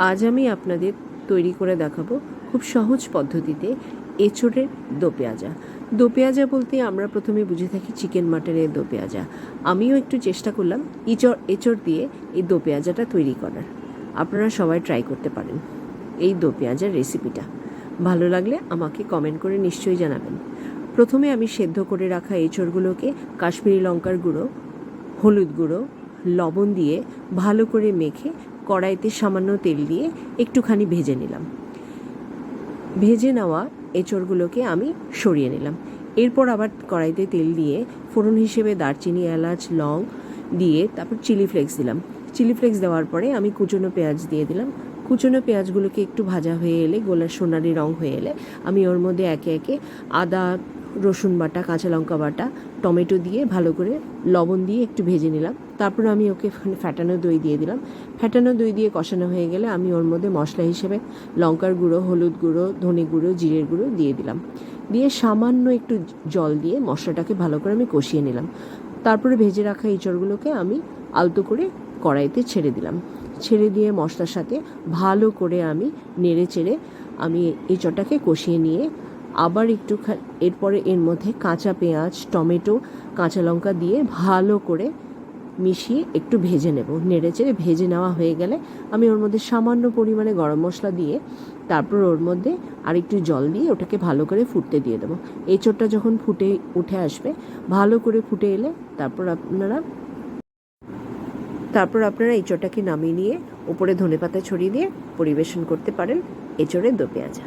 আজ আমি আপনাদের তৈরি করে দেখাবো খুব সহজ পদ্ধতিতে এঁচোড়ের দো পেঁয়াজা। দো পেঁয়াজা বলতে আমরা প্রথমে বুঝে থাকি চিকেন মাটনের দো পেঁয়াজা। আমিও একটু চেষ্টা করলাম এঁচোড় দিয়ে এই দো পেঁয়াজাটা তৈরি করার। আপনারা সবাই ট্রাই করতে পারেন এই দো পেঁয়াজার রেসিপিটা। ভালো লাগলে আমাকে কমেন্ট করে নিশ্চয়ই জানাবেন। প্রথমে আমি সেদ্ধ করে রাখা এঁচোড়গুলোকে কাশ্মীরি লঙ্কার গুঁড়ো, হলুদ গুঁড়ো, লবণ দিয়ে ভালো করে মেখে কড়াইতে সামান্য তেল দিয়ে একটুখানি ভেজে নিলাম। ভেজে নেওয়া এঁচোড়গুলোকে আমি সরিয়ে নিলাম। এরপর আবার কড়াইতে তেল দিয়ে ফোড়ন হিসেবে দারচিনি, এলাচ, লং দিয়ে তারপর চিলি ফ্লেক্স দিলাম। চিলি ফ্লেক্স দেওয়ার পরে আমি কুচনো পেঁয়াজ দিয়ে দিলাম। কুচনো পেঁয়াজগুলোকে একটু ভাজা হয়ে এলে, গোলার সোনালি রং হয়ে এলে আমি ওর মধ্যে একে একে আদা, রসুন বাটা, কাঁচা লঙ্কা বাটা, টমেটো দিয়ে ভালো করে লবণ দিয়ে একটু ভেজে নিলাম। তারপর আমি ওকে ফ্যাটানো দই দিয়ে দিলাম। ফ্যাটানো দই দিয়ে কষানো হয়ে গেলে আমি ওর মধ্যে মশলা হিসেবে লঙ্কার গুঁড়ো, হলুদ গুঁড়ো, ধনে গুঁড়ো, জিরের গুঁড়ো দিয়ে দিলাম। দিয়ে সামান্য একটু জল দিয়ে মশলাটাকে ভালো করে আমি কষিয়ে নিলাম। তারপরে ভেজে রাখা এঁচড়গুলোকে আমি আলতো করে কড়াইতে ছেড়ে দিলাম। ছেড়ে দিয়ে মশলার সাথে ভালো করে আমি নেড়ে চেড়ে আমি এঁচড়টাকে কষিয়ে নিয়ে আবার এরপরে এর মধ্যে কাঁচা পেঁয়াজ, টমেটো, কাঁচা লঙ্কা দিয়ে ভালো করে মিশিয়ে একটু ভেজে নেব। নেড়ে চেড়ে ভেজে নেওয়া হয়ে গেলে আমি ওর মধ্যে সামান্য পরিমাণে গরম মশলা দিয়ে তারপর ওর মধ্যে আরেকটু জল দিয়ে ওটাকে ভালো করে ফুটতে দিয়ে দেবো। এঁচোড়টা যখন উঠে আসবে, ভালো করে ফুটে এলে তারপর আপনারা এঁচোড়টাকে নামিয়ে নিয়ে উপরে ধনেপাতা ছড়িয়ে দিয়ে পরিবেশন করতে পারেন এঁচোড়ের দো পেঁয়াজা।